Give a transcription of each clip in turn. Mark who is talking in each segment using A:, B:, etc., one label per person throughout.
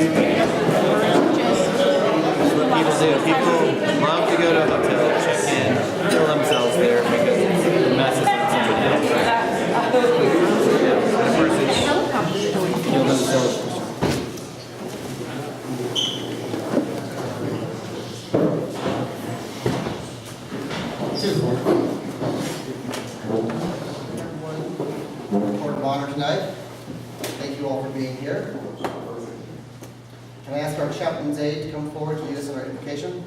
A: People do. People love to go to a hotel, check in, kill themselves there because it messes up somebody else. Yeah, that person kill themselves.
B: Court of Honor tonight. Thank you all for being here. Can I ask our chaplain's aide to come forward to lead us in our invocation?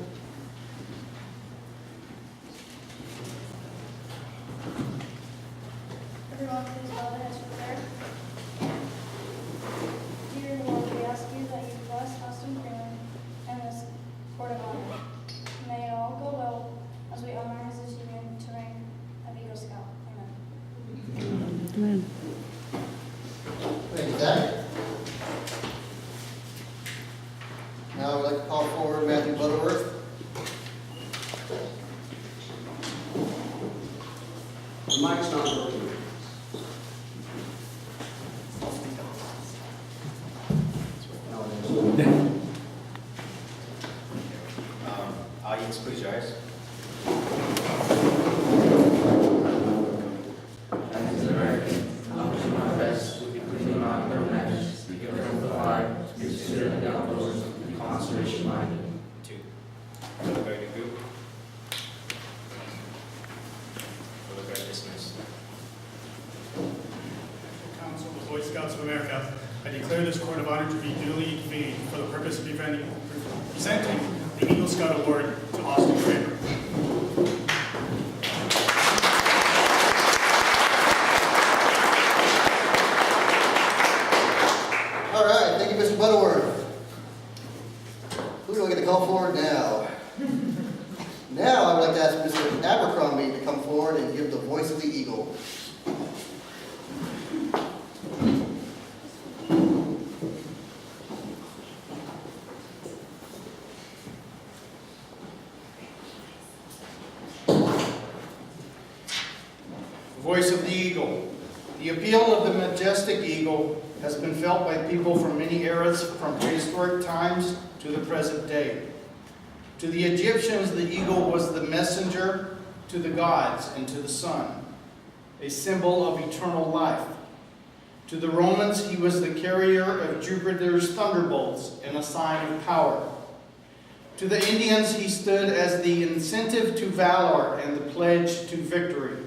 C: Everyone, please bow their heads for prayer. Dear Lord, we ask you that you bless Austin AKremer and this court of honor. May it all go well as we honor his achievement to rank of Eagle Scout. Amen.
B: Thank you, Zach. Now I would like to call forward Matthew Butterworth.
D: The mic's not working.
E: Audience, please rise.
F: As an American, I'll do my best to clean my matches, to give them the fire, to be considered in the outdoors, and be conservation-minded.
E: 2. Military to group. Military dismissed.
G: Council of the Boy Scouts of America, I declare this court of honor to be duly convened for the purpose of presenting the Eagle Scout Award to Austin AKremer.
B: All right, thank you, Mr. Butterworth. Who do I get to call forward now? Now I would like to ask Mr. Abercrombie to come forward and give the voice of the eagle.
H: Voice of the eagle. The appeal of the majestic eagle has been felt by people from many eras, from prehistoric times to the present day. To the Egyptians, the eagle was the messenger to the gods and to the sun, a symbol of eternal life. To the Romans, he was the carrier of Jupiter's thunderbolts and a sign of power. To the Indians, he stood as the incentive to valor and the pledge to victory.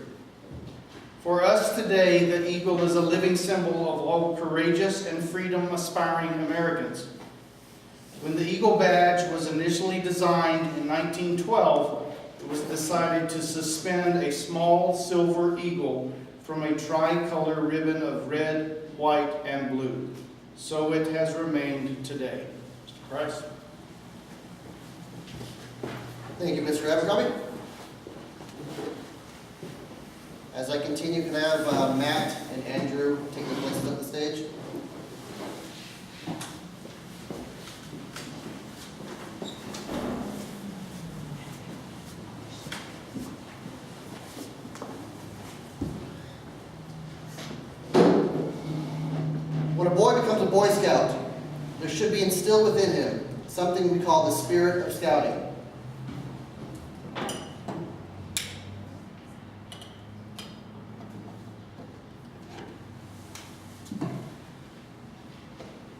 H: For us today, the eagle is a living symbol of all courageous and freedom-aspiring Americans. When the Eagle Badge was initially designed in 1912, it was decided to suspend a small silver eagle from a tricolor ribbon of red, white, and blue. So it has remained today. Mr. Price.
B: Thank you, Mr. Abercrombie. As I continue, can I have Matt and Andrew take their places up the stage? When a boy becomes a Boy Scout, there should be instilled within him something we call the spirit of scouting.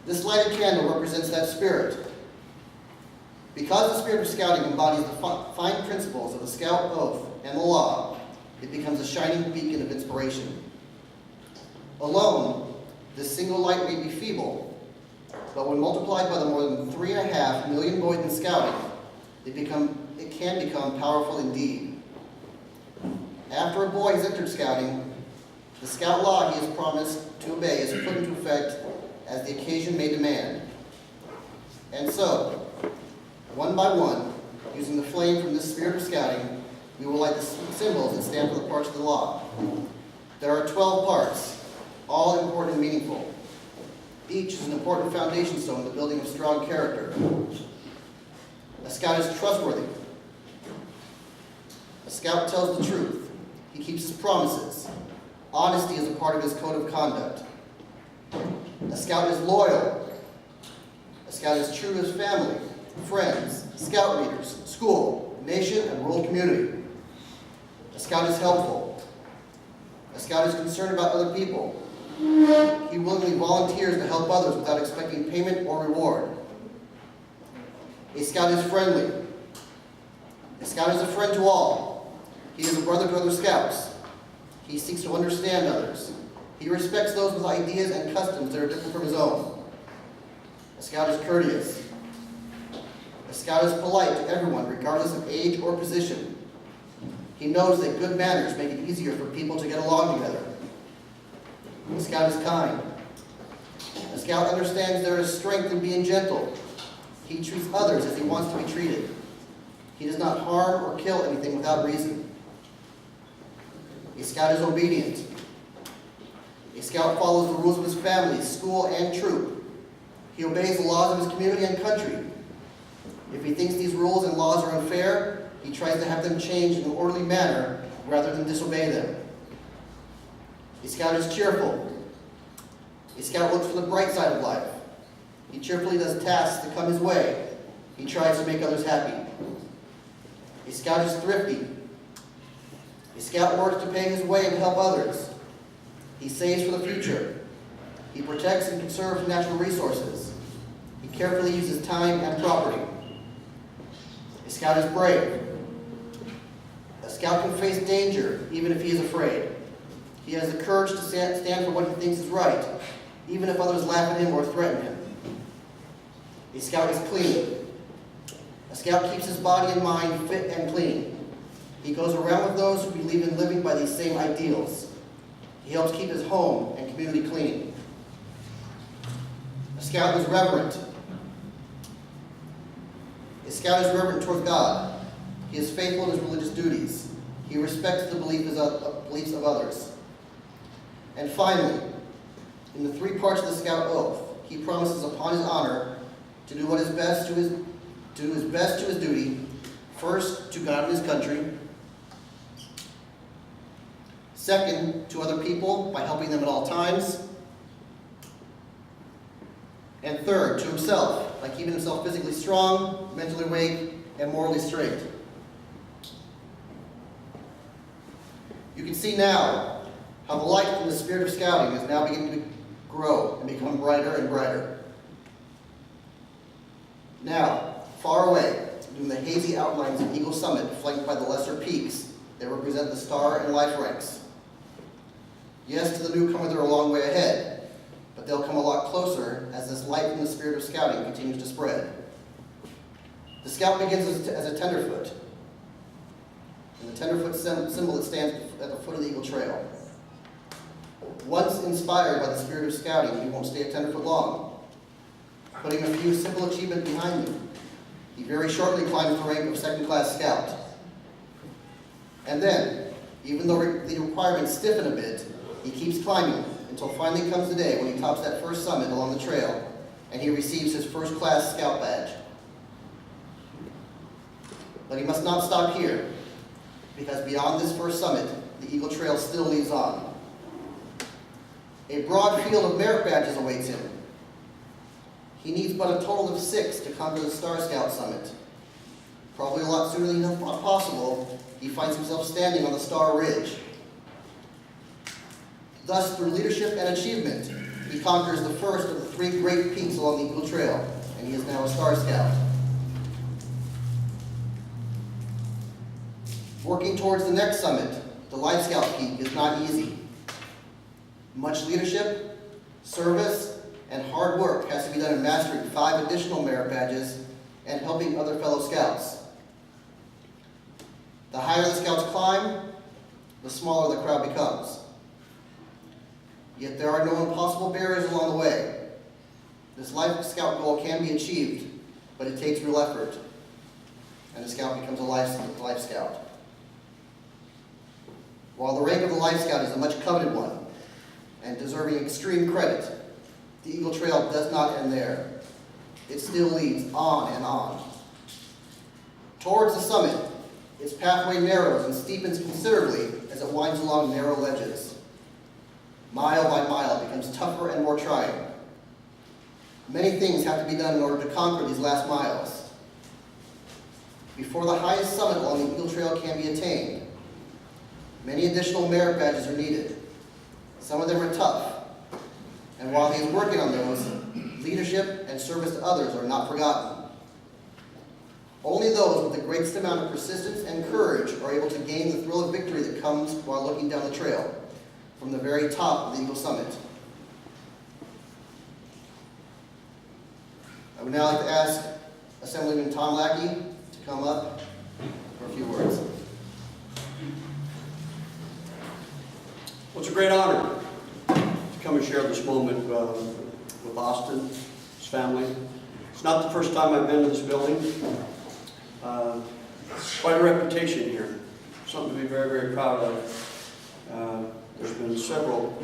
B: This lighted candle represents that spirit. Because the spirit of scouting embodies the fine principles of the Scout Oath and the law, it becomes a shining beacon of inspiration. Alone, this single light may be feeble, but when multiplied by the more than 3.5 million boys in scouting, it can become powerful indeed. After a boy has entered scouting, the Scout law he is promised to obey is put into effect as the occasion may demand. And so, one by one, using the flame from this spirit of scouting, we will light the symbols that stand for the parts of the law. There are 12 parts, all important and meaningful. Each is an important foundation stone in the building of strong character. A scout is trustworthy. A scout tells the truth. He keeps his promises. Honesty is a part of his code of conduct. A scout is loyal. A Scout is true to his family, friends, Scout leaders, school, nation, and world community. A Scout is helpful. A Scout is concerned about other people. He willingly volunteers to help others without expecting payment or reward. A Scout is friendly. A Scout is a friend to all. He is a brother to other Scouts. He seeks to understand others. He respects those with ideas and customs that are different from his own. A Scout is courteous. A Scout is polite to everyone, regardless of age or position. He knows that good manners make it easier for people to get along together. A Scout is kind. A Scout understands there is strength in being gentle. He treats others as he wants to be treated. He does not harm or kill anything without reason. A Scout is obedient. A Scout follows the rules of his family, school, and troop. He obeys the laws of his community and country. If he thinks these rules and laws are unfair, he tries to have them changed in an orderly manner rather than disobey them. A Scout is cheerful. A Scout looks for the bright side of life. He cheerfully does tasks that come his way. He tries to make others happy. A Scout is thrifty. A Scout works to pay his way and help others. He saves for the future. He protects and conserves natural resources. He carefully uses time and property. A Scout is brave. A Scout can face danger even if he is afraid. He has the courage to stand for what he thinks is right, even if others laugh at him or threaten him. A Scout is clean. A Scout keeps his body and mind fit and clean. He goes around with those who believe in living by these same ideals. He helps keep his home and community clean. A Scout is reverent. A Scout is reverent toward God. He is faithful in his religious duties. He respects the beliefs of others. And finally, in the 3 parts of the Scout oath, he promises upon his honor to do what is best to his duty, first to God and his country, second to other people by helping them at all times, and third to himself by keeping himself physically strong, mentally awake, and morally straight. You can see now how the light from the spirit of scouting is now beginning to grow and become brighter and brighter. Now, far away, doing the hazy outlines of Eagle Summit flanked by the lesser peaks that represent the star and life ranks. Yes, to the newcomer they're a long way ahead, but they'll come a lot closer as this light from the spirit of scouting continues to spread. The Scout begins as a tenderfoot, and the tenderfoot symbol that stands at the foot of the Eagle Trail. Once inspired by the spirit of scouting, he won't stay a tenderfoot long. Putting a few simple achievements behind him, he very shortly climbs the rank of second-class Scout. And then, even though the requirements stiffen a bit, he keeps climbing until finally comes the day when he tops that first summit along the trail and he receives his first-class Scout badge. But he must not stop here, because beyond this first summit, the Eagle Trail still leads on. A broad field of merit badges awaits him. He needs but a total of 6 to conquer the Star Scout Summit. Probably a lot sooner than possible, he finds himself standing on the Star Ridge. Thus, through leadership and achievement, he conquers the first of the 3 great peaks along the Eagle Trail, and he is now a Star Scout. Working towards the next summit, the Life Scout Peak, is not easy. Much leadership, service, and hard work has to be done in mastering 5 additional merit badges and helping other fellow Scouts. The higher the Scouts climb, the smaller the crowd becomes. Yet there are no impossible barriers along the way. This Life Scout goal can be achieved, but it takes real effort, and the Scout becomes a Life Scout. While the rank of the Life Scout is a much coveted one, and deserving extreme credit, the Eagle Trail does not end there. It still leads on and on. Towards the summit, its pathway narrows and steepens considerably as it winds along narrow ledges. Mile by mile, it becomes tougher and more trying. Many things have to be done in order to conquer these last miles. Before the highest summit along the Eagle Trail can be attained, many additional merit badges are needed. Some of them are tough, and while he is working on those, leadership and service to others are not forgotten. Only those with the greatest amount of persistence and courage are able to gain the thrill of victory that comes while looking down the trail from the very top of the Eagle Summit. I would now like to ask Assemblyman Tom Lackey to come up for a few words.
D: Well, it's a great honor to come and share this moment with Austin, his family. It's not the first time I've been to this building. Quite a reputation here, something to be very, very proud of. There's been several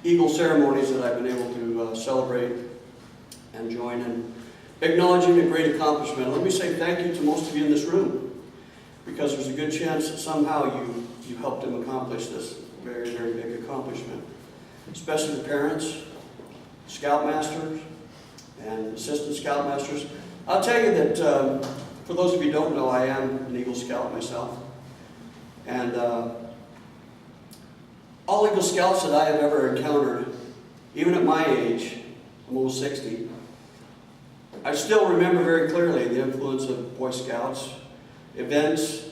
D: Eagle ceremonies that I've been able to celebrate and join in, acknowledging a great accomplishment. Let me say thank you to most of you in this room, because there's a good chance that somehow you helped him accomplish this very, very big accomplishment. Especially the parents, scoutmasters, and assistant scoutmasters. I'll tell you that for those of you who don't know, I am an Eagle Scout myself. And all Eagle Scouts that I have ever encountered, even at my age, I'm almost 60, I still remember very clearly the influence of Boy Scouts, events,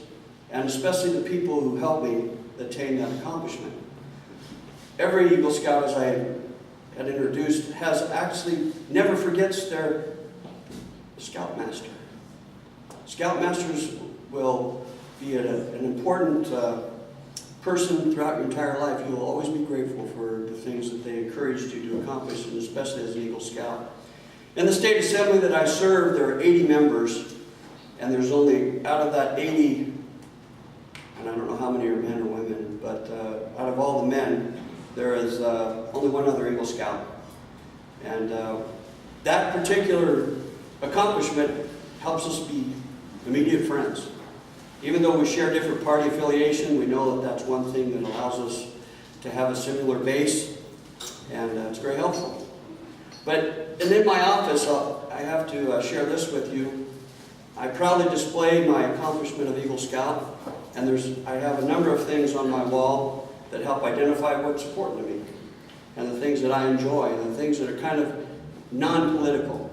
D: and especially the people who helped me attain that accomplishment. Every Eagle Scout, as I had introduced, has actually never forgets their Scoutmaster. Scoutmasters will be an important person throughout your entire life. You will always be grateful for the things that they encouraged you to accomplish, and especially as an Eagle Scout. In the state assembly that I serve, there are 80 members, and there's only, out of that 80, and I don't know how many are men or women, but out of all the men, there is only one other Eagle Scout. And that particular accomplishment helps us be immediate friends. Even though we share different party affiliation, we know that that's one thing that allows us to have a similar base, and it's very helpful. And in my office, I have to share this with you. I proudly display my accomplishment of Eagle Scout, and I have a number of things on my wall that help identify what's important to me, and the things that I enjoy, and the things that are kind of non-political.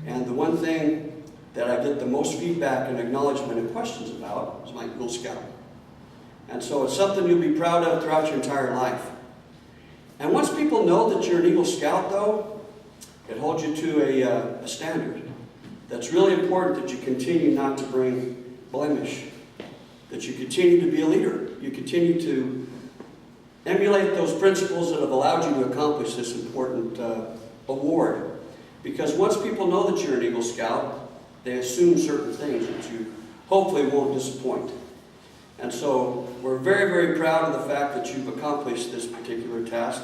D: And the one thing that I get the most feedback and acknowledgement and questions about is my Eagle Scout. And so it's something you'll be proud of throughout your entire life. And once people know that you're an Eagle Scout, though, it holds you to a standard that's really important, that you continue not to bring blemish, that you continue to be a leader, you continue to emulate those principles that have allowed you to accomplish this important award. Because once people know that you're an Eagle Scout, they assume certain things that you hopefully won't disappoint. And so we're very, very proud of the fact that you've accomplished this particular task.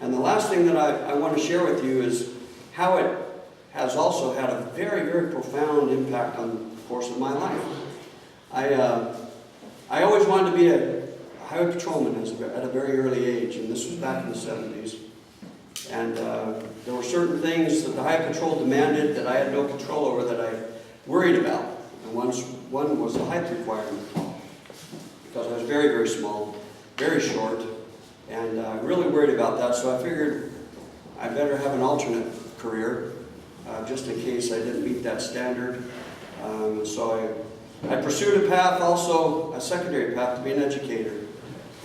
D: And the last thing that I want to share with you is how it has also had a very, very profound impact on the course of my life. I always wanted to be a highway patrolman at a very early age, and this was back in the 70s. And there were certain things that the Highway Patrol demanded that I had no control over, that I worried about. And one was the height requirement, because I was very, very small, very short, and I really worried about that. So I figured I better have an alternate career, just in case I didn't meet that standard. So I pursued a path, also a secondary path, to be an educator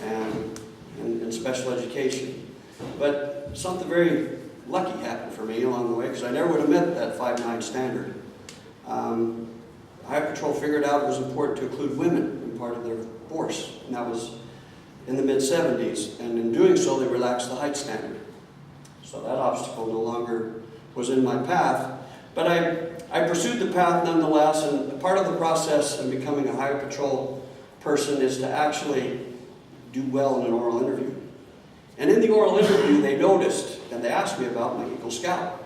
D: and in special education. But something very lucky happened for me along the way, because I never would have met that 5'9" standard. Highway Patrol figured out it was important to include women in part of their force, and that was in the mid-70s. And in doing so, they relaxed the height standard. So that obstacle no longer was in my path. But I pursued the path nonetheless, and part of the process in becoming a Highway Patrol person is to actually do well in an oral interview. And in the oral interview, they noticed, and they asked me about my Eagle Scout.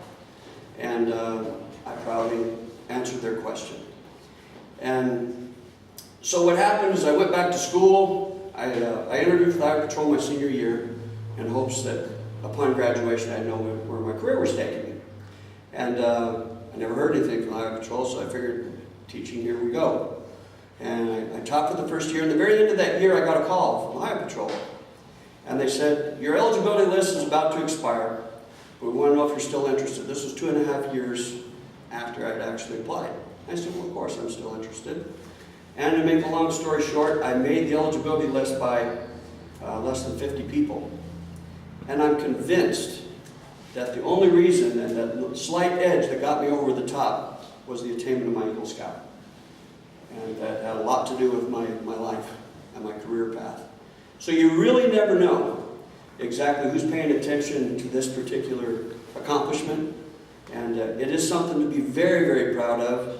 D: And I proudly answered their question. And so what happened is I went back to school. I interviewed for the Highway Patrol my senior year in hopes that upon graduation I'd know where my career was taking me. And I never heard anything from Highway Patrol, so I figured, teaching, here we go. And I taught for the first year, and the very end of that year I got a call from Highway Patrol. And they said, your eligibility list is about to expire. We want to know if you're still interested. This was 2.5 years after I'd actually applied. I said, well, of course I'm still interested. And to make a long story short, I made the eligibility list by less than 50 people. And I'm convinced that the only reason and that slight edge that got me over the top was the attainment of my Eagle Scout. And that had a lot to do with my life and my career path. So you really never know exactly who's paying attention to this particular accomplishment. And it is something to be very, very proud of.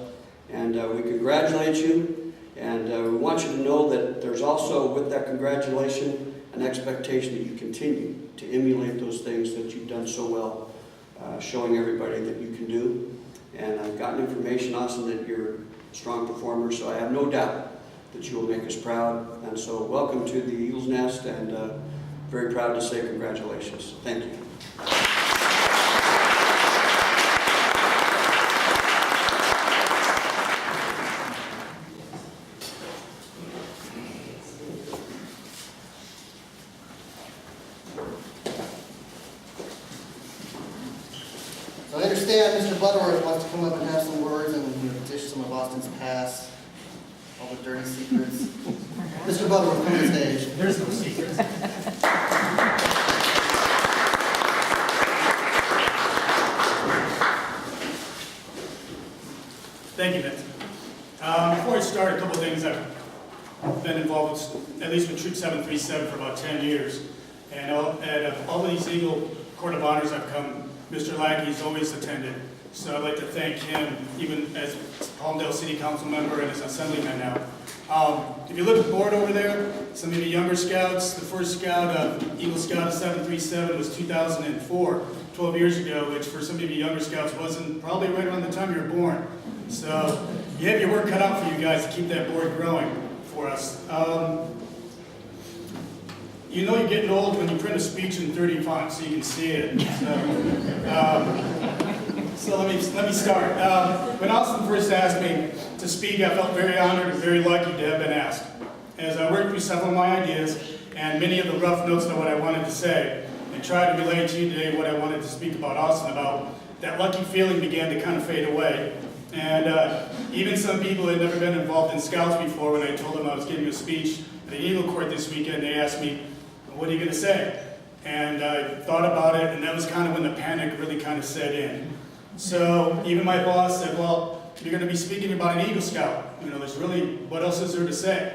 D: And we congratulate you. And we want you to know that there's also, with that congratulation, an expectation that you continue to emulate those things that you've done so well, showing everybody that you can do. And I've gotten information, Austin, that you're a strong performer, so I have no doubt that you will make us proud. And so welcome to the Eagle's Nest, and very proud to say congratulations. Thank you.
B: So I understand Mr. Butterworth wants to come up and have some words and dish some of Austin's past, all the dirty secrets. Mr. Butterworth, come to the stage.
G: There's no secrets. Thank you, Vince. Before I start, a couple of things. I've been involved with, at least with Troop 737 for about 10 years. And all of these Eagle Court of Honors I've come, Mr. Lackey's always attended. So I'd like to thank him, even as Palmdale City Council member and as Assemblyman now. If you look at the board over there, some of the younger scouts, the first scout, Eagle Scout of 737 was 2004, 12 years ago, which for some of you younger scouts wasn't probably right around the time you were born. So you have your work cut out for you guys to keep that board growing for us. You know you're getting old when you print a speech in 30 font so you can see it. So let me start. When Austin first asked me to speak, I felt very honored and very lucky to have been asked. As I worked through several of my ideas and many of the rough notes of what I wanted to say, and tried to relay to you today what I wanted to speak about Austin about, that lucky feeling began to kind of fade away. And even some people who had never been involved in Scouts before, when I told them I was giving a speech at the Eagle Court this weekend, they asked me, what are you going to say? And I thought about it, and that was kind of when the panic really kind of set in. So even my boss said, well, you're going to be speaking about an Eagle Scout. You know, there's really, what else is there to say?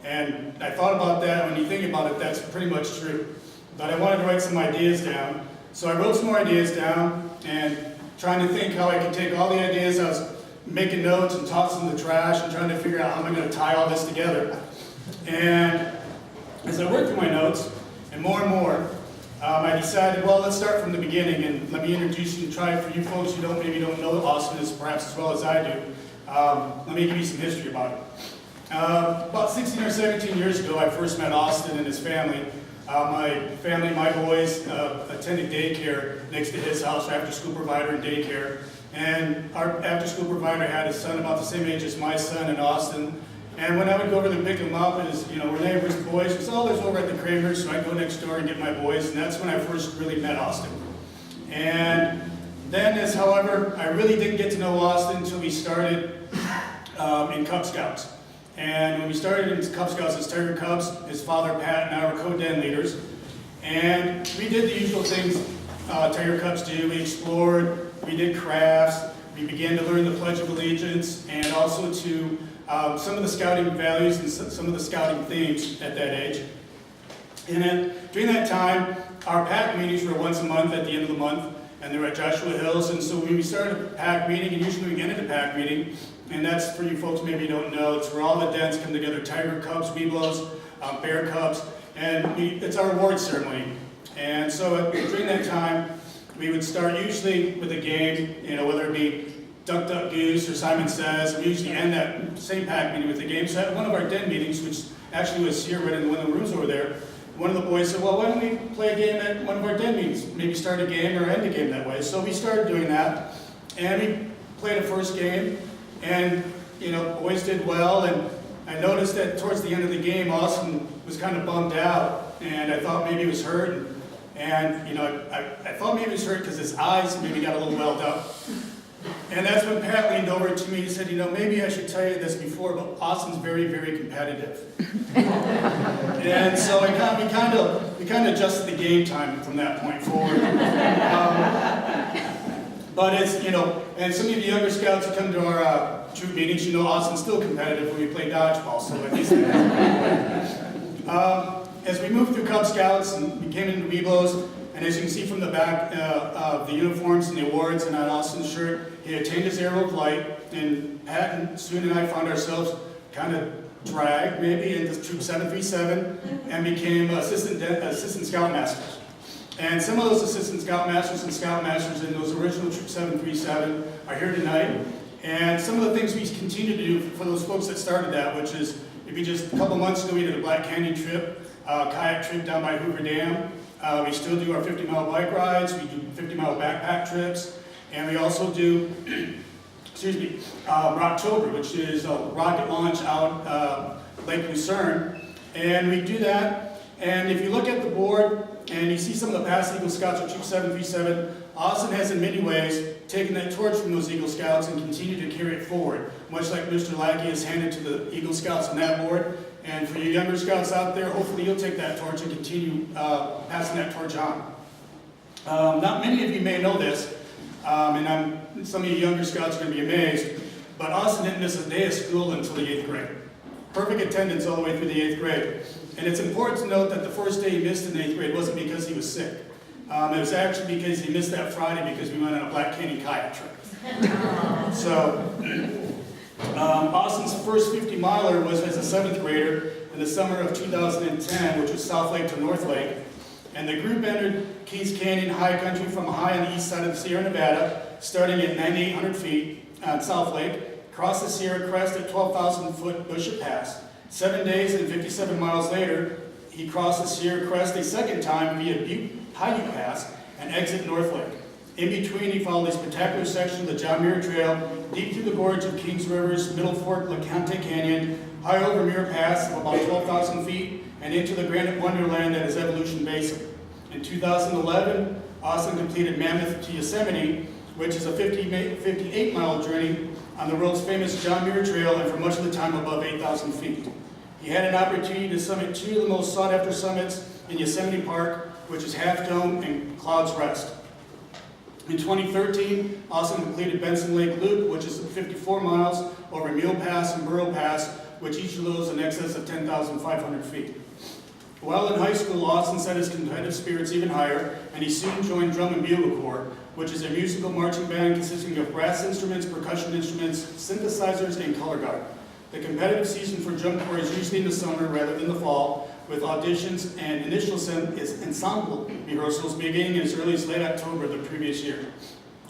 G: And I thought about that. When you think about it, that's pretty much true. But I wanted to write some ideas down. So I wrote some more ideas down, and trying to think how I could take all the ideas I was making notes and tossing in the trash and trying to figure out how I'm going to tie all this together. And as I worked through my notes, and more, I decided, well, let's start from the beginning, and let me introduce you and try for you folks who maybe don't know Austin as perhaps as well as I do. Let me give you some history about it. About 16 or 17 years ago, I first met Austin and his family. My boys attended daycare next to his house, after-school provider and daycare. And our after-school provider had a son about the same age as my son in Austin. And when I would go over there and pick them up, we're neighbors, boys. We said, oh, there's over at the AKremer, so I'd go next door and get my boys. And that's when I first really met Austin. And then, however, I really didn't get to know Austin until we started in Cub Scouts. And when we started in Cub Scouts as Tiger Cubs, his father, Pat, and I were co-den leaders. And we did the usual things Tiger Cubs do. We explored, we did crafts, we began to learn the Pledge of Allegiance, and also to some of the scouting values and some of the scouting themes at that age. And then, during that time, our PAC meetings were once a month at the end of the month, and they were at Joshua Hills. And so when we started a PAC meeting, and usually we ended a PAC meeting, and that's for you folks maybe don't know, it's where all the dens come together, Tiger Cubs, Webelos, Bear Cubs, and it's our award ceremony. And so during that time, we would start usually with a game, whether it be Duck, Duck, Goose, or Simon Says. We usually end that same PAC meeting with a game. So at one of our den meetings, which actually was here right in one of the rooms over there, one of the boys said, well, why don't we play a game at one of our den meetings? Maybe start a game or end a game that way. So we started doing that. And we played a first game, and boys did well. And I noticed that towards the end of the game, Austin was kind of bummed out, and I thought maybe he was hurt. And I thought maybe he was hurt because his eyes maybe got a little welled up. And that's when Pat leaned over to me and said, maybe I should tell you this before, but Austin's very, very competitive. And so we kind of adjusted the game time from that point forward. But it's, and some of the younger scouts who come to our troop meetings, Austin's still competitive when we play dodgeball, so at least as we moved through Cub Scouts and we came into Weeblos, and as you can see from the back of the uniforms and the awards and on Austin's shirt, he attained his arrow of light, and Pat and Soon and I found ourselves kind of dragged maybe into Troop 737 and became assistant scoutmasters. And some of those assistant scoutmasters and scoutmasters in those original Troop 737 are here tonight. And some of the things we continue to do for those folks that started that, which is maybe just a couple months ago we did a Black Canyon trip, kayak trip down by Hoover Dam. We still do our 50-mile bike rides, we do 50-mile backpack trips, and we also do, Rocktober, which is a rocket launch out Lake Lucerne. And we do that, and if you look at the board and you see some of the past Eagle Scouts of Troop 737, Austin has in many ways taken that torch from those Eagle Scouts and continued to carry it forward, much like Mr. Lackey has handed to the Eagle Scouts on that board. And for you younger scouts out there, hopefully you'll take that torch and continue passing that torch on. Not many of you may know this, and some of you younger scouts are going to be amazed, but Austin didn't miss a day of school until the 8th grade. Perfect attendance all the way through the 8th grade. And it's important to note that the first day he missed in the 8th grade wasn't because he was sick. It was actually because he missed that Friday because we went on a Black Canyon kayak trip. So, Austin's first 50-miler was as a 7th grader in the summer of 2010, which was South Lake to North Lake. And the group entered Keys Canyon high country from high on the east side of the Sierra Nevada, starting at 9,800 feet on South Lake, crossed the Sierra Crest at 12,000-foot Bishop Pass. 7 days and 57 miles later, he crossed the Sierra Crest a second time via Butte Pass and exit North Lake. In between, he followed a spectacular section of the John Muir Trail, deep through the gorge of Kings River's Middle Fork LeConte Canyon, high over Muir Pass of about 12,000 feet, and into the granite wonderland that is Evolution Basin. In 2011, Austin completed Mammoth to Yosemite, which is a 58-mile journey on the world's famous John Muir Trail, and for much of the time above 8,000 feet. He had an opportunity to summit two of the most sought-after summits in Yosemite Park, which is Half Dome and Cloud's Rest. In 2013, Austin completed Benson Lake Loop, which is 54 miles over Mule Pass and Burrow Pass, which each of those in excess of 10,500 feet. While in high school, Austin set his competitive spirits even higher, and he soon joined Drum and Bugle Corps, which is a musical marching band consisting of brass instruments, percussion instruments, synthesizers, and color guard. The competitive season for Drum Corps is usually in the summer rather than the fall, with auditions and initial ensemble rehearsals beginning as early as late October of the previous year.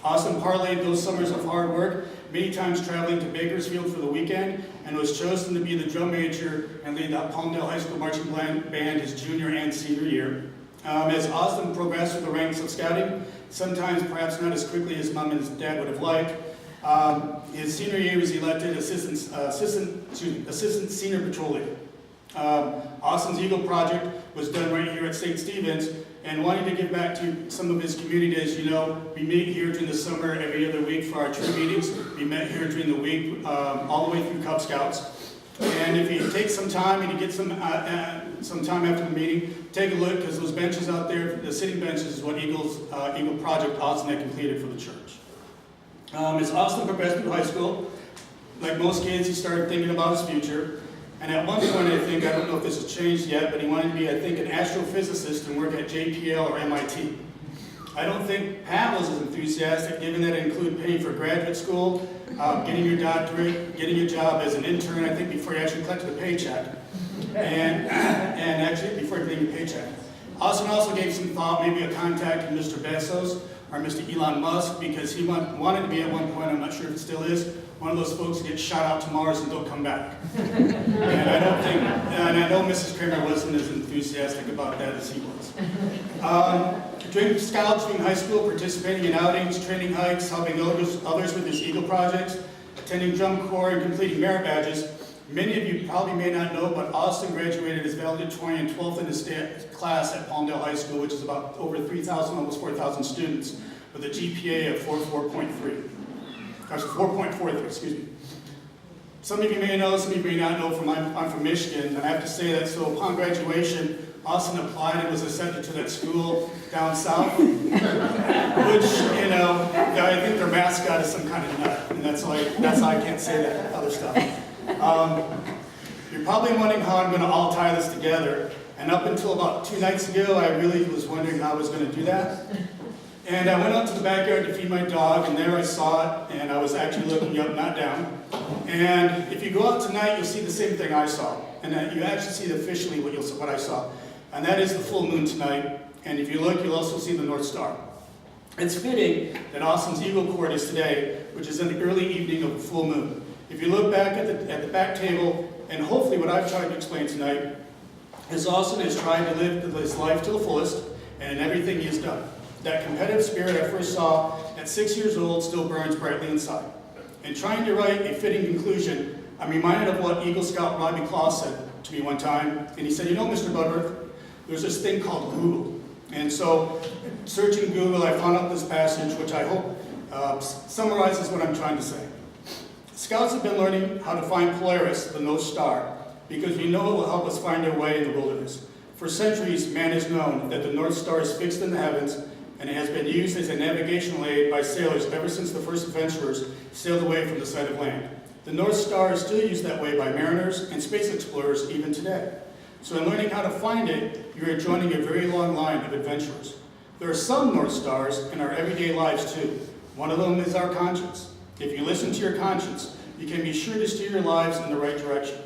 G: Austin parlayed those summers of hard work, many times traveling to Bakersfield for the weekend, and was chosen to be the drum major and lead the Palmdale High School Marching Band his junior and senior year. As Austin progressed through the ranks of scouting, sometimes perhaps not as quickly as Mom and his dad would have liked, his senior year was elected assistant senior patrol leader. Austin's Eagle Project was done right here at St. Stephen's, and wanting to give back to some of his community, as you know, we meet here during the summer every other week for our troop meetings. We met here during the week all the way through Cub Scouts. And if you take some time and you get some time after the meeting, take a look, because those benches out there, the sitting benches, is what Eagle Project Austin had completed for the church. As Austin progressed through high school, like most kids, he started thinking about his future. And at one point, I don't know if this has changed yet, but he wanted to be, an astrophysicist and work at JPL or MIT. I don't think Pat was as enthusiastic, given that it included paying for graduate school, getting your doctorate, getting a job as an intern, I think before you actually collected a paycheck, and actually before getting a paycheck. Austin also gave some thought, maybe a contact to Mr. Bezos, are Mr. Elon Musk, because he wanted to be at one point, I'm not sure if it still is, one of those folks who get shot out to Mars and don't come back. And I don't think, and I know Mrs. Kramer wasn't as enthusiastic about that as he was. During Scouts, during high school, participating in outings, training hikes, helping others with his Eagle projects, attending drum corps, and completing merit badges. Many of you probably may not know, but Austin graduated as valedictorian 12th in his class at Palmdale High School, which is about over 3,000, almost 4,000 students, with a GPA of 4.43, excuse me. Some of you may know, some of you may not know, I'm from Michigan, and I have to say that, so upon graduation, Austin applied and was accepted to that school down south, which, you know, I think their mascot is some kind of nut, and that's why I can't say that other stuff. You're probably wondering how I'm going to all tie this together, and up until about 2 nights ago, I really was wondering how I was going to do that. And I went out to the backyard to feed my dog, and there I saw it, and I was actually looking up, not down. And if you go out tonight, you'll see the same thing I saw, and you actually see officially what I saw, and that is the full moon tonight. And if you look, you'll also see the North Star. It's fitting that Austin's Eagle Court is today, which is in the early evening of the full moon. If you look back at the back table, and hopefully what I've tried to explain tonight, is Austin has tried to live his life to the fullest, and in everything he has done. That competitive spirit I first saw at 6 years old still burns brightly inside. In trying to write a fitting conclusion, I'm reminded of what Eagle Scout Robbie Claus said to me one time, and he said, you know, Mr. Butterworth, there's this thing called Google. And so, searching Google, I found out this passage, which I hope summarizes what I'm trying to say. Scouts have been learning how to find Polaris, the North Star, because we know it will help us find our way in the wilderness. For centuries, man has known that the North Star is fixed in the heavens, and it has been used as a navigational aid by sailors ever since the first adventurers sailed away from the sight of land. The North Star is still used that way by mariners and space explorers even today. So in learning how to find it, you are joining a very long line of adventurers. There are some North Stars in our everyday lives too. One of them is our conscience. If you listen to your conscience, you can be sure to steer your lives in the right direction.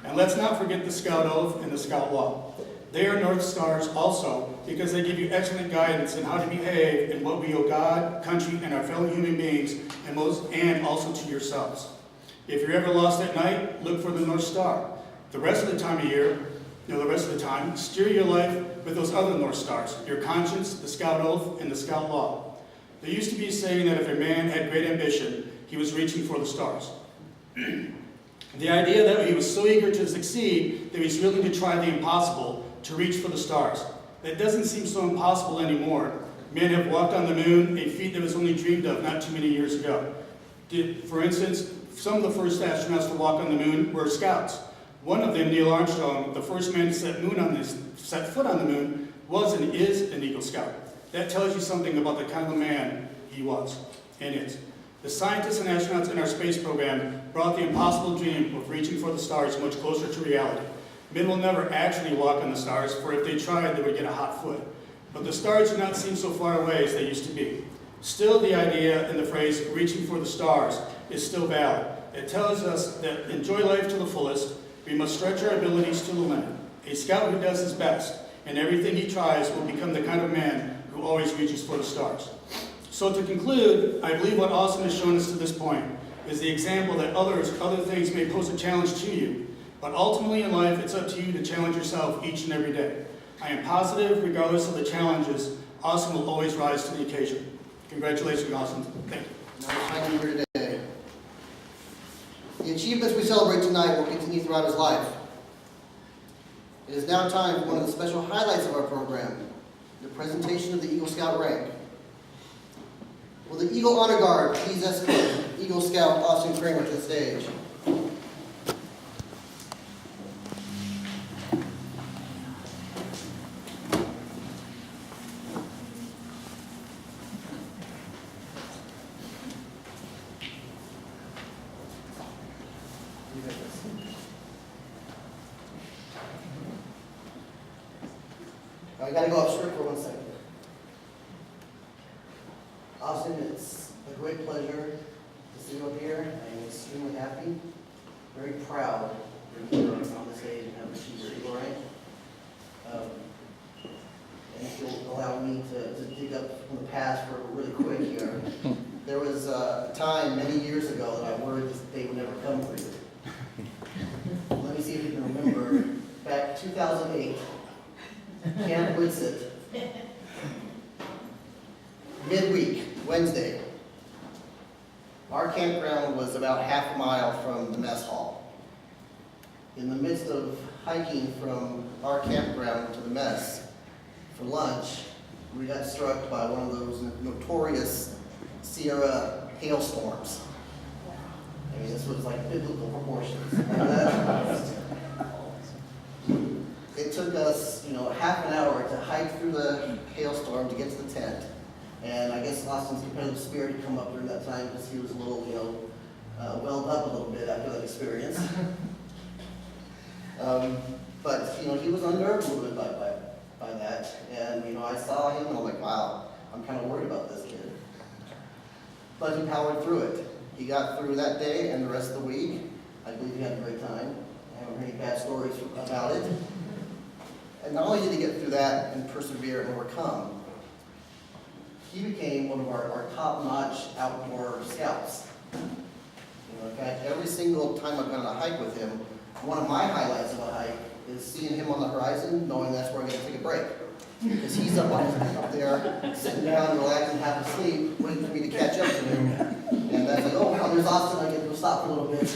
G: And let's not forget the Scout Oath and the Scout Law. They are North Stars also because they give you excellent guidance on how to behave in what we owe God, country, and our fellow human beings, and also to yourselves. If you're ever lost at night, look for the North Star. The rest of the time of year, the rest of the time, steer your life with those other North Stars, your conscience, the Scout Oath, and the Scout Law. There used to be a saying that if a man had great ambition, he was reaching for the stars. The idea that he was so eager to succeed that he's willing to try the impossible to reach for the stars. That doesn't seem so impossible anymore. Men have walked on the moon, a feat that was only dreamed of not too many years ago. For instance, some of the first astronauts to walk on the moon were scouts. One of them, Neil Armstrong, the first man to set foot on the moon, was and is an Eagle Scout. That tells you something about the kind of a man he was and is. The scientists and astronauts in our space program brought the impossible dream of reaching for the stars much closer to reality. Men will never actually walk on the stars, for if they tried, they would get a hot foot. But the stars do not seem so far away as they used to be. Still, the idea in the phrase, reaching for the stars, is still valid. It tells us that enjoy life to the fullest, we must stretch our abilities to the limit. A scout who does his best, and everything he tries, will become the kind of man who always reaches for the stars. So to conclude, I believe what Austin has shown us to this point is the example that other things may pose a challenge to you. But ultimately in life, it's up to you to challenge yourself each and every day. I am positive, regardless of the challenges, Austin will always rise to the occasion. Congratulations, Austin. Thank you.
B: Now, time you here today. The achievements we celebrate tonight will continue throughout his life. It is now time for one of the special highlights of our program, the presentation of the Eagle Scout rank. Will the Eagle Honor Guard please escort Eagle Scout Austin Kramer to the stage? I gotta go upstairs for 1 second. Austin, it's a great pleasure to see you up here. I am extremely happy, very proud that you're on the stage and have achieved your Eagle rank. And if you'll allow me to dig up from the past for really quick here. There was a time many years ago that I worried this day would never come for you. Let me see if you can remember. Back 2008, Camp Witsit, midweek, Wednesday. Our campground was about half a mile from the mess hall. In the midst of hiking from our campground to the mess for lunch, we got struck by one of those notorious Sierra hailstorms. I mean, this was like biblical proportions. It took us, half an hour to hike through the hailstorm to get to the tent. And I guess Austin's competitive spirit had come up during that time because he was a little, welled up a little bit after that experience. But he was unnerved a little bit by that. And, I saw him and I'm like, wow, I'm kind of worried about this kid. But he powered through it. He got through that day and the rest of the week. I believe he had a great time. I haven't heard any bad stories about it. And not only did he get through that and persevere and overcome, he became one of our top-notch outdoor scouts. In fact, every single time I've gone on a hike with him, one of my highlights of a hike is seeing him on the horizon, knowing that's where I'm going to take a break. Because he's up there, sitting down, relaxing, half asleep, waiting for me to catch up to him. And that's like, oh wow, there's Austin, I get to stop for a little bit.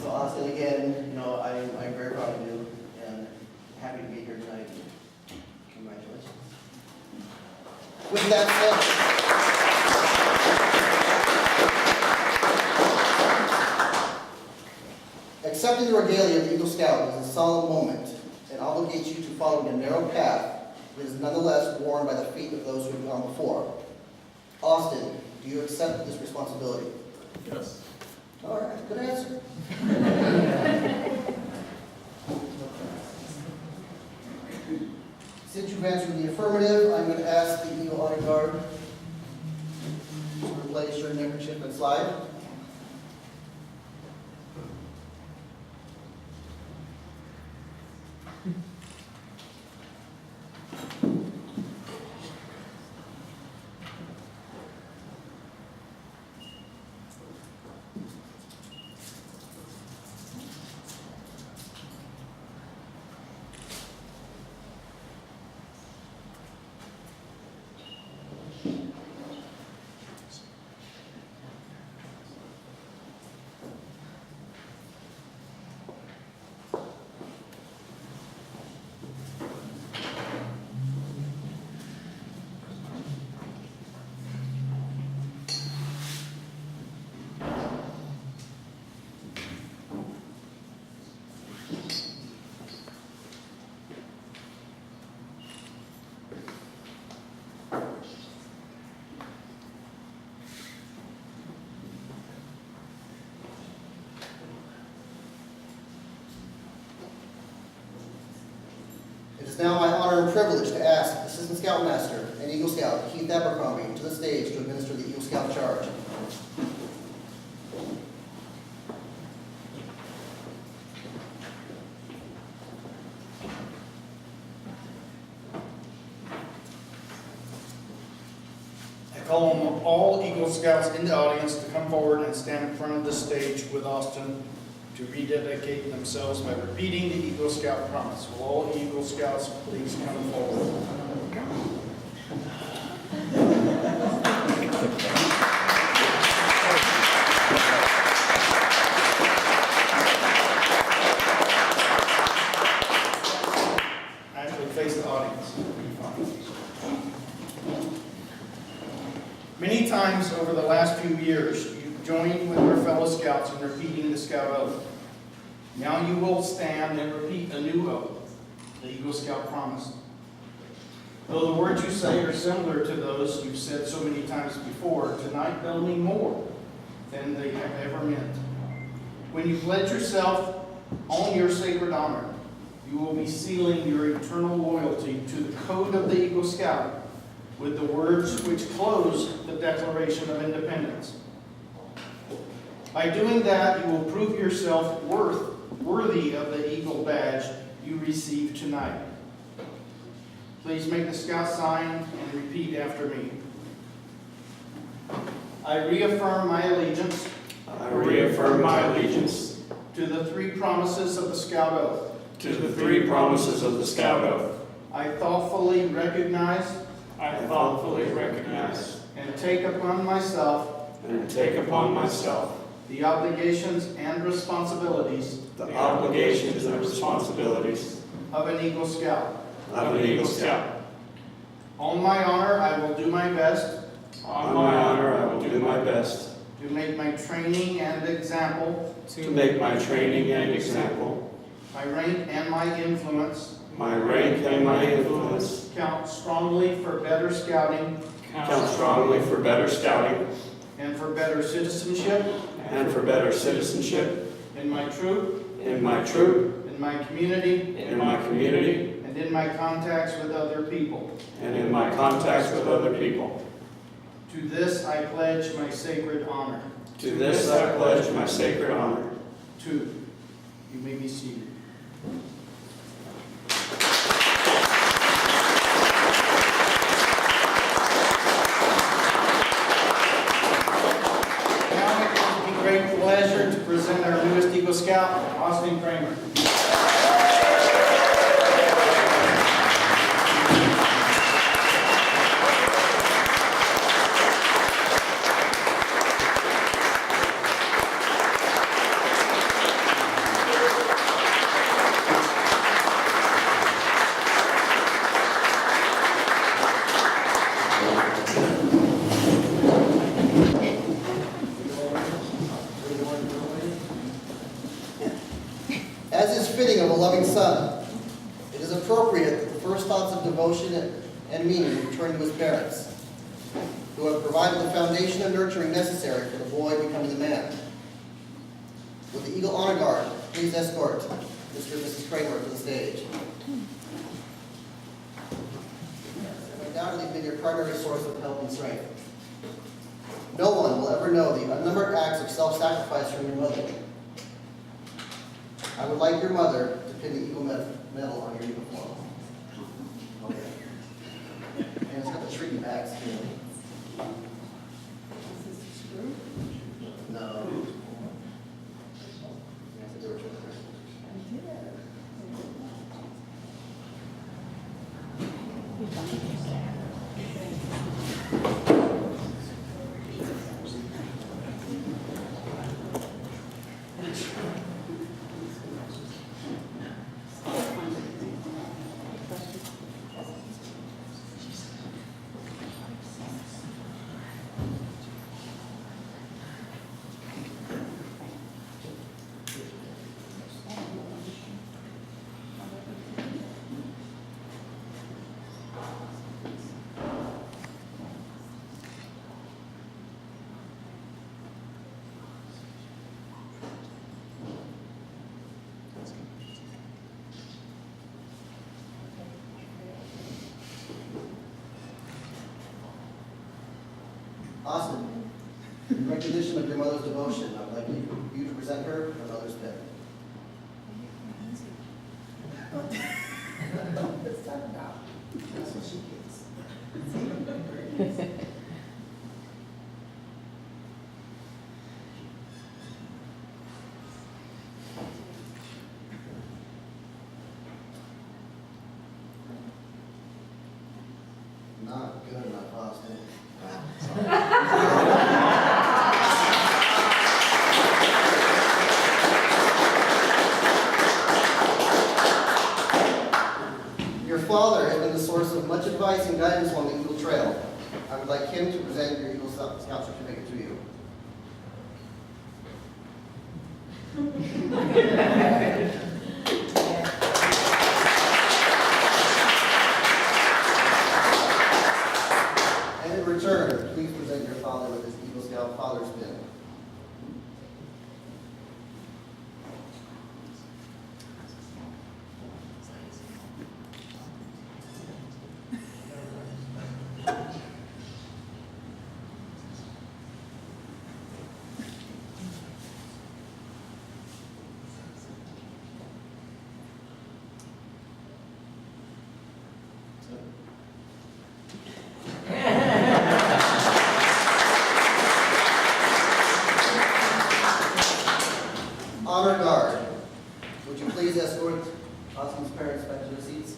B: So Austin, again, I'm very proud of you and happy to be here tonight. Congratulations. With that said, accepting the regalia of the Eagle Scout is a solemn moment and obligates you to follow a narrow path that is nonetheless worn by the feet of those who have gone before. Austin, do you accept this responsibility?
A: Yes.
B: All right, good answer. Since you've answered the affirmative, I'm going to ask the Eagle Honor Guard to replace your neckerchief and slide. It is now my honor and privilege to ask Assistant Scoutmaster and Eagle Scout Keith Abercrombie to the stage to administer the Eagle Scout charge.
H: I call on all Eagle Scouts in the audience to come forward and stand in front of the stage with Austin to rededicate themselves by repeating the Eagle Scout promise. Will all Eagle Scouts please come forward? Actually face the audience. Many times over the last few years, you've joined with your fellow scouts in repeating the Scout Oath. Now you will stand and repeat a new oath, the Eagle Scout promise. Though the words you say are similar to those you've said so many times before, tonight they'll mean more than they have ever meant. When you pledge yourself on your sacred honor, you will be sealing your eternal loyalty to the code of the Eagle Scout with the words which close the Declaration of Independence. By doing that, you will prove yourself worthy of the Eagle badge you receive tonight. Please make the Scout sign and repeat after me. I reaffirm my allegiance
D: I reaffirm my allegiance
H: to the three promises of the Scout Oath.
D: to the three promises of the Scout Oath.
H: I thoughtfully recognize
D: I thoughtfully recognize
H: and take upon myself
D: and take upon myself
H: the obligations and responsibilities
D: the obligations and responsibilities
H: of an Eagle Scout.
D: of an Eagle Scout.
H: On my honor, I will do my best
D: On my honor, I will do my best
H: to make my training and example,
D: to make my training and example,
H: my rank and my influence
D: my rank and my influence
H: count strongly for better scouting
D: count strongly for better scouting
H: and for better citizenship
D: and for better citizenship
H: in my troop,
D: in my troop,
H: in my community,
D: in my community,
H: and in my contacts with other people.
D: and in my contacts with other people.
H: To this I pledge my sacred honor.
D: To this I pledge my sacred honor.
H: Two, you may be seated. Now it gives me great pleasure to present our newest Eagle Scout, Austin AKremer.
B: As is fitting of a loving son, it is appropriate that the first thoughts of devotion and meaning return to his parents, who have provided the foundation and nurturing necessary for the boy becoming the man. With the Eagle Honor Guard, please escort Mr. and Mrs. AKremer to the stage. Have undoubtedly been your primary source of help and strength. No one will ever know the unnumbered acts of self-sacrifice from your mother. I would like your mother to pin the Eagle medal on your uniform. Okay. And it's got the tricky backs too. No. You have to do it right. Austin, in recognition of your mother's devotion, I would like you to present her her mother's pin. That's what she gets. Not good enough, Austin. Your father has been the source of much advice and guidance on the Eagle Trail. I would like him to present your Eagle Scout certificate to you. And in return, please present your father with his Eagle Scout father's pin. Honor Guard. Would you please escort Austin's parents back to their seats?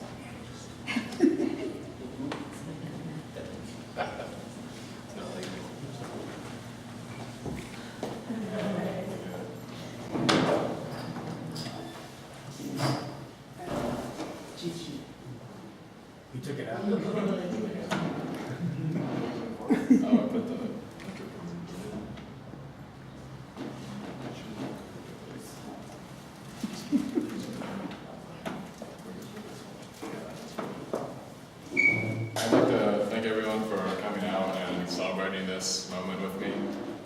E: We took it out.
I: I'd like to thank everyone for coming out and celebrating this moment with me.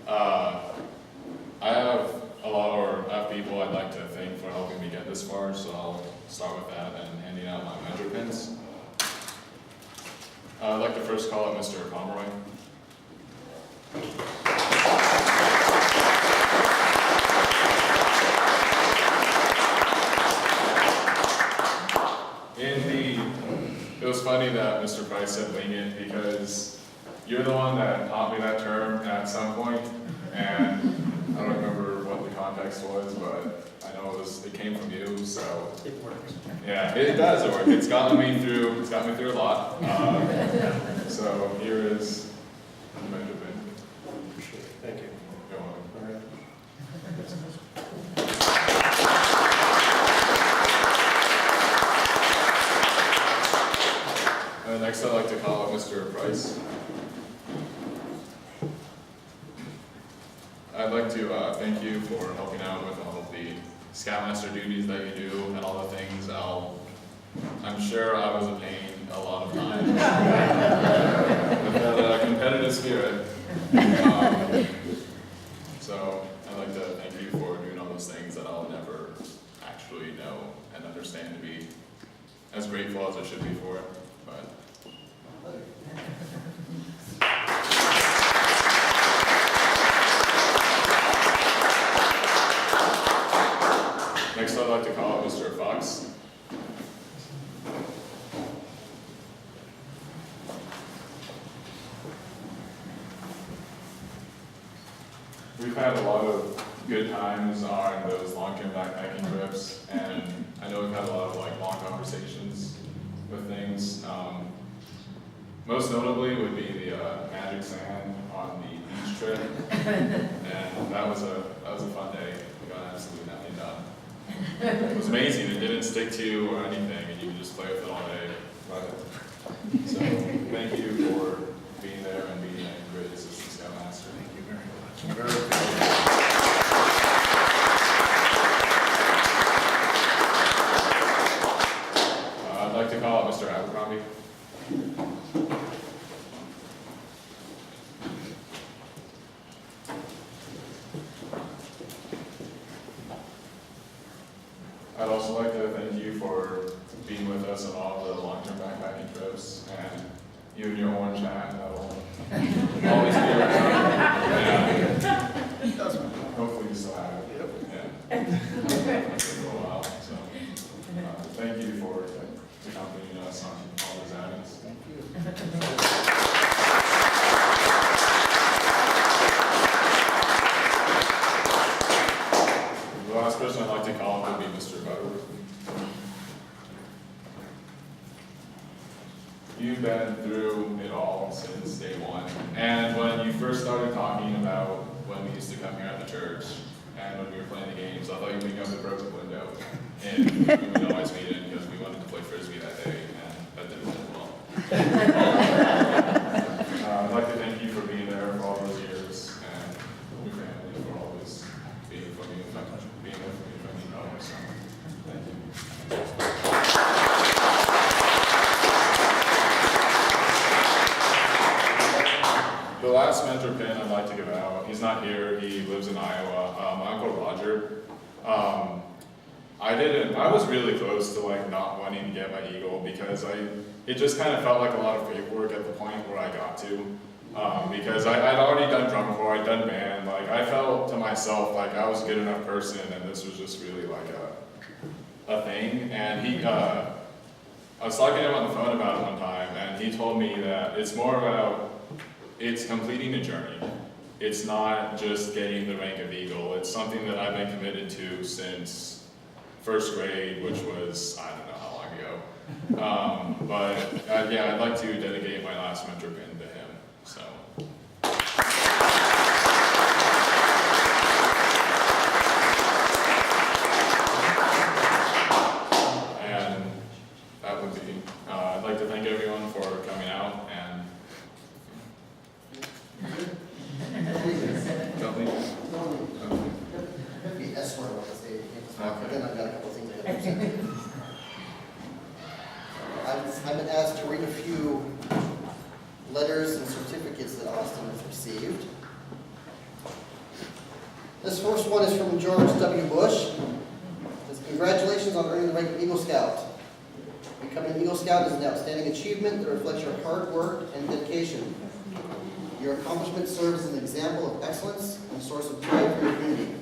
I: I have people I'd like to thank for helping me get this far, so I'll start with that and handing out my mentor pins. I'd like to first call out Mr. Pomeroy. Indeed. It was funny that Mr. Price said wing it because you're the one that taught me that term at some point, and I don't remember what the context was, but I know it came from you, so.
H: It works.
I: Yeah, it does work. It's gotten me through a lot. So here is the mentor pin.
H: Thank you.
I: Go on.
H: All right.
I: Next I'd like to call out Mr. Price. I'd like to thank you for helping out with all of the Scoutmaster duties that you do and all the things. I'm sure I was a pain a lot of times with that competitive spirit. So I'd like to thank you for doing all those things that I'll never actually know and understand to be as grateful as I should be for it. But next I'd like to call out Mr. Fox. We've had a lot of good times on those long-term backpacking trips, and I know we've had a lot of long conversations with things. Most notably would be the magic sand on the beach trip, and that was a fun day. We got absolutely nothing done. It was amazing. It didn't stick to you or anything, and you could just play with it all day. So thank you for being there and being a great assistant scoutmaster. Thank you very much. I'd like to call out Mr. Abercrombie. I'd also like to thank you for being with us on all the long-term backpacking trips, and you and your orange hat that'll always be around. Yeah. Hopefully you still have it. Yeah. For a while. So thank you for accompanying us on all those outings.
B: Thank you.
I: The last person I'd like to call would be Mr. Butterworth. You've been through it all since day one. And when you first started talking about when we used to come here at the church and when we were playing the games, I thought you'd pick up the broken window. And we would always meet in because we wanted to play Frisbee that day, and that didn't end well. I'd like to thank you for being there for all those years, and your family for always being with me when you know. So, thank you. The last mentor pin I'd like to give out, he's not here, he lives in Iowa, my Uncle Roger. I was really close to not wanting to get my Eagle because it just kind of felt like a lot of paperwork at the point where I got to. Because I'd already done drum before, I'd done band, I felt to myself like I was a good enough person and this was just really a thing. And I was talking to him on the phone about it one time and he told me that it's more about, it's completing a journey. it's not just getting the rank of Eagle. It's something that I've been committed to since first grade, which was, I don't know how long ago. But yeah, I'd like to dedicate my last mentor pin to him, so. And that would be, I'd like to thank everyone for coming out and
B: Maybe S-word on the stage.
I: Okay.
B: Then I've got a couple things I gotta say. I've been asked to read a few letters and certificates that Austin has received. This first one is from George W. Bush. It says, congratulations on earning the rank of Eagle Scout. Becoming an Eagle Scout is an outstanding achievement that reflects your hard work and dedication. Your accomplishment serves as an example of excellence and a source of pride for your community.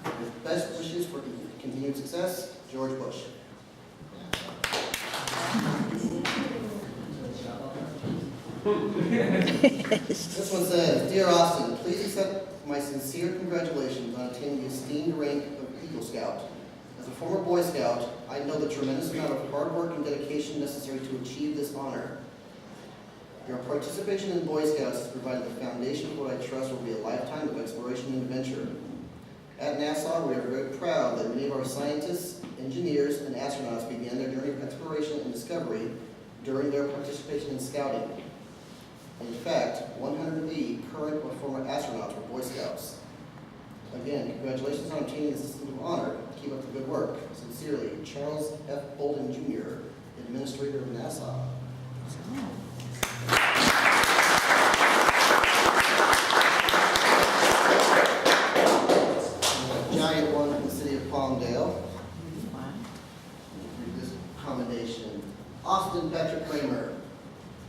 B: With best wishes for continued success, George Bush. This one says, Dear Austin, please accept my sincere congratulations on attaining the esteemed rank of Eagle Scout. As a former Boy Scout, I know the tremendous amount of hard work and dedication necessary to achieve this honor. Your participation in Boy Scouts has provided the foundation for what I trust will be a lifetime of exploration and adventure. At NASA, we are very proud that many of our scientists, engineers, and astronauts began their journey of exploration and discovery during their participation in Scouting. In fact, 180 current or former astronauts were Boy Scouts. Again, congratulations on obtaining this distinct honor. Keep up the good work. Sincerely, Charles F. Bolden, Jr., Administrator of NASA. Giant one from the city of Palmdale. Read this commendation. Austin Patrick Kramer.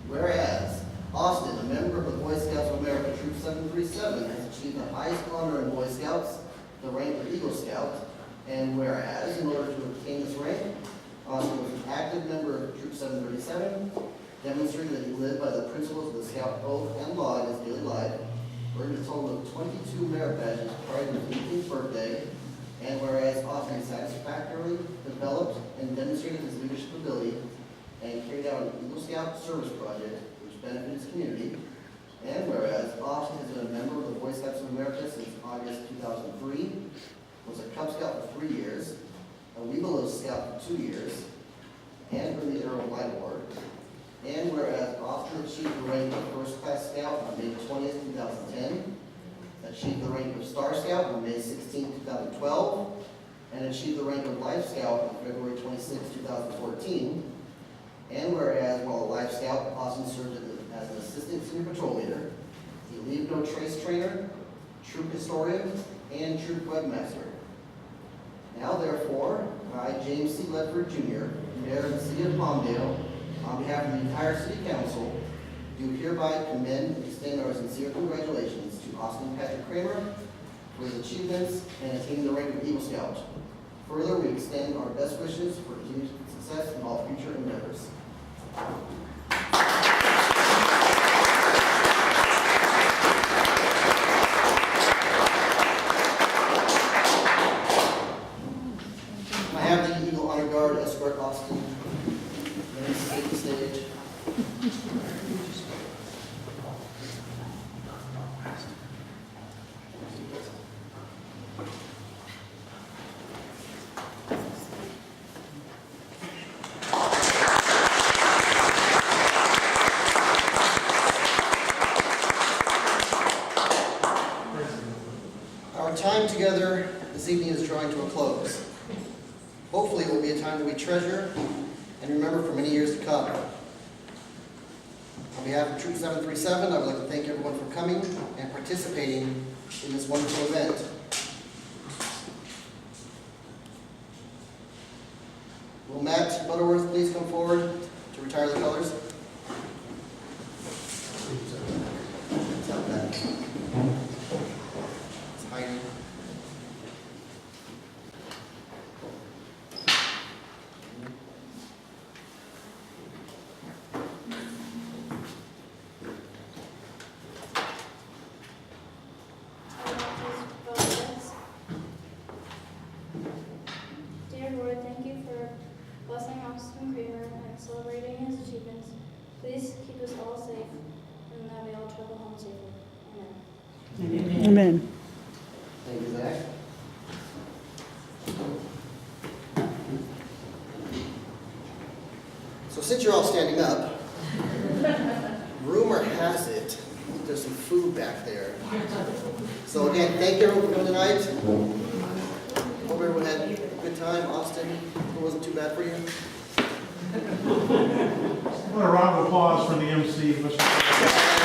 B: Whereas Austin, a member of the Boy Scouts of America, Troop 737, has achieved the highest honor in Boy Scouts, the rank of Eagle Scout. And whereas, in order to obtain this rank, Austin was an active member of Troop 737, demonstrated that he lived by the principles of the Scout Oath and Law in his daily life, earned a total of 22 merit badges prior to his 18th birthday, and whereas Austin satisfactorily developed and demonstrated his leadership ability and carried out an Eagle Scout service project which benefited his community, and whereas Austin has been a member of the Boy Scouts of America since August 2003, was a Cub Scout for 3 years, a Webelos Scout for 2 years, and earned the Arrow Light Award. And whereas Austin achieved the rank of First Class Scout on May 20th, 2010, achieved the rank of Star Scout on May 16th, 2012, and achieved the rank of Life Scout on February 26th, 2014. And whereas while a Life Scout, Austin served as an Assistant Senior Patrol Leader, he Leave No Trace Trainer, Troop Historian, and Troop Webmaster. Now therefore, I, James C. Ledford Jr., Mayor of the City of Palmdale, on behalf of the entire City Council, do hereby commend and extend our sincere congratulations to Austin Patrick Kramer for his achievements and attaining the rank of Eagle Scout. Further, we extend our best wishes for continued success in all future endeavors. I have the Eagle Honor Guard escort Austin. Please take the stage. Our time together this evening is drawing to a close. Hopefully it will be a time that we treasure and remember for many years to come. On behalf of Troop 737, I would like to thank everyone for coming and participating in this wonderful event. Will Matt Butterworth please come forward to retire the colors? Stop that. It's hiding. since you're all standing up, rumor has it there's some food back there. So again, thank you everyone for coming tonight. Hope everyone had a good time. Austin, it wasn't too bad for you.
J: What a round of applause for the MC, Mr.